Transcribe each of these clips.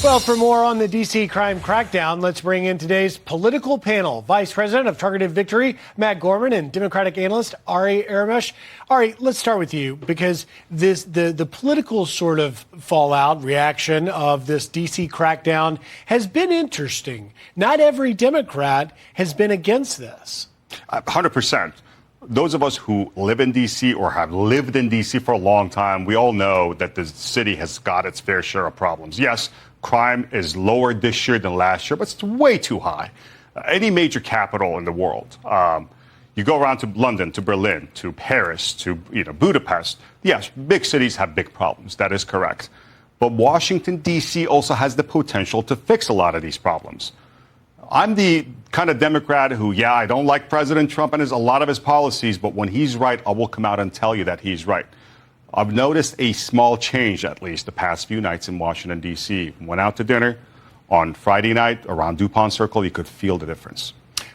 Well, for more on the D.C. crime crackdown, let's bring in today's political panel. Vice President of Targeted Victory, Matt Gorman, and Democratic analyst, Ari Aramesh. Ari, let's start with you, because the political sort of fallout, reaction of this D.C. crackdown has been interesting. Not every Democrat has been against this. 100%. Those of us who live in D.C. or have lived in D.C. for a long time, we all know that the city has got its fair share of problems. Yes, crime is lower this year than last year, but it's way too high. Any major capital in the world, you go around to London, to Berlin, to Paris, to Budapest. Yes, big cities have big problems. That is correct. But Washington, D.C. also has the potential to fix a lot of these problems. I'm the kind of Democrat who, I don't like President Trump and a lot of his policies, but when he's right, I will come out and tell you that he's right. I've noticed a small change, at least the past few nights in Washington, D.C. Went out to dinner on Friday night around DuPont Circle. You could feel the difference.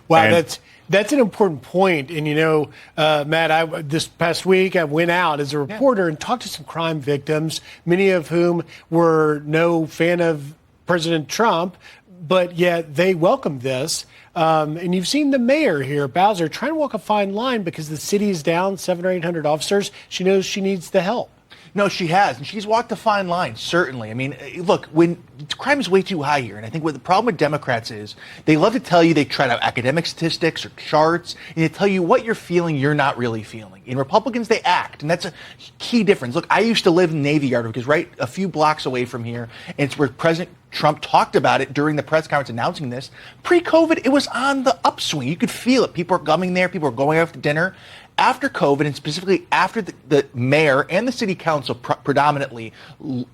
Wow, that's an important point. And, Matt, this past week I went out as a reporter and talked to some crime victims, many of whom were no fan of President Trump, but yet they welcomed this. And you've seen the mayor here, Bowser, trying to walk a fine line because the city is down 700 or 800 officers. She knows she needs the help. No, she has, and she's walked a fine line, certainly. I mean, look, when crime is way too high here, and I think what the problem with Democrats is they love to tell you, they try to academic statistics or charts, and they tell you what you're feeling, you're not really feeling. In Republicans, they act, and that's a key difference. Look, I used to live in Navy Yard, which is right a few blocks away from here, and it's where President Trump talked about it during the press conference announcing this. Pre-COVID, it was on the upswing. You could feel it. People are coming there. People are going out to dinner. After COVID, and specifically after the mayor and the city council predominantly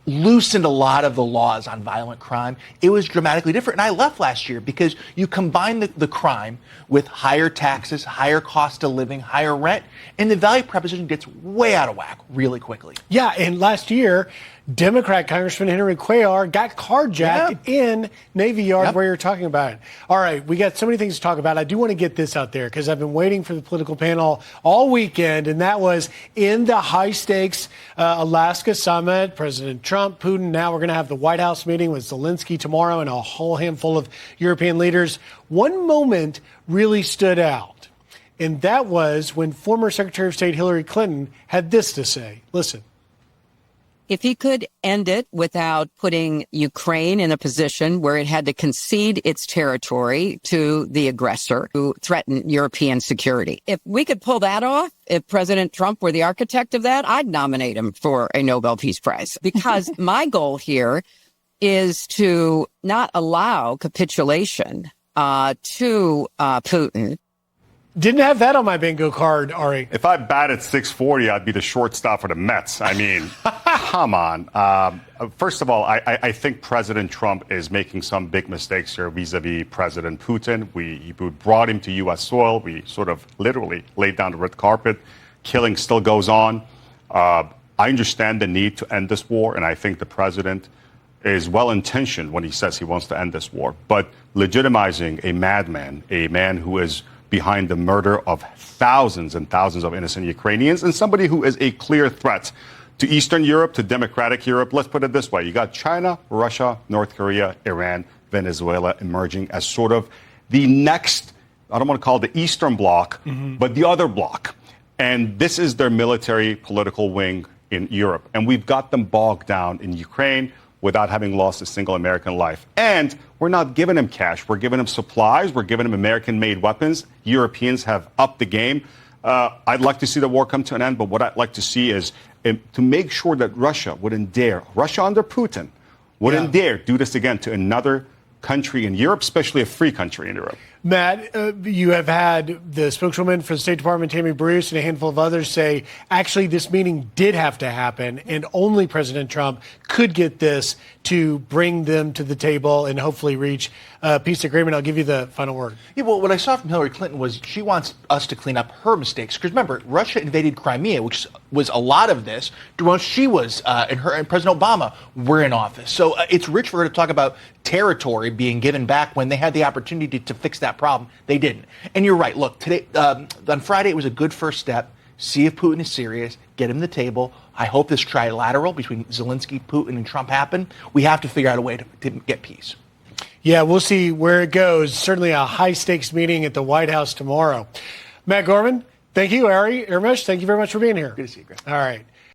loosened a lot of the laws on violent crime, it was dramatically different. And I left last year because you combine the crime with higher taxes, higher cost of living, higher rent, and the value proposition gets way out of whack really quickly. Yeah, and last year, Democrat Congressman Henry Cuellar got carjacked in Navy Yard where you're talking about it. All right, we got so many things to talk about. I do want to get this out there because I've been waiting for the political panel all weekend, and that was in the high-stakes Alaska summit. President Trump, Putin, now we're going to have the White House meeting with Zelensky tomorrow and a whole handful of European leaders. One moment really stood out, and that was when former Secretary of State Hillary Clinton had this to say. Listen. If he could end it without putting Ukraine in a position where it had to concede its territory to the aggressor who threatened European security. If we could pull that off, if President Trump were the architect of that, I'd nominate him for a Nobel Peace Prize. Because my goal here is to not allow capitulation to Putin. Didn't have that on my bingo card, Ari. If I batted 640, I'd be the shortstop for the Mets. I mean, come on. First of all, I think President Trump is making some big mistakes here vis-a-vis President Putin. We brought him to U.S. soil. We sort of literally laid down the red carpet. Killing still goes on. I understand the need to end this war, and I think the president is well-intentioned when he says he wants to end this war. But legitimizing a madman, a man who is behind the murder of thousands and thousands of innocent Ukrainians, and somebody who is a clear threat to Eastern Europe, to democratic Europe. Let's put it this way. You got China, Russia, North Korea, Iran, Venezuela emerging as sort of the next, I don't want to call it the Eastern Bloc, but the other bloc. And this is their military political wing in Europe. And we've got them bogged down in Ukraine without having lost a single American life. And we're not giving them cash. We're giving them supplies. We're giving them American-made weapons. Europeans have upped the game. I'd like to see the war come to an end, but what I'd like to see is to make sure that Russia wouldn't dare, Russia under Putin, wouldn't dare do this again to another country in Europe, especially a free country in Europe. Matt, you have had the spokeswoman for the State Department, Tammy Bruce, and a handful of others say, actually, this meeting did have to happen, and only President Trump could get this to bring them to the table and hopefully reach a peace agreement. I'll give you the final word. Yeah, well, what I saw from Hillary Clinton was she wants us to clean up her mistakes. Because remember, Russia invaded Crimea, which was a lot of this once she was, and President Obama were in office. So it's rich for her to talk about territory being given back when they had the opportunity to fix that problem. They didn't. And you're right. Look, today, on Friday, it was a good first step. See if Putin is serious. Get him to the table. I hope this trilateral between Zelensky, Putin, and Trump happen. We have to figure out a way to get peace. Yeah, we'll see where it goes. Certainly a high-stakes meeting at the White House tomorrow. Matt Gorman, thank you. Ari Aramesh, thank you very much for being here. Good to see you, Chris. All right.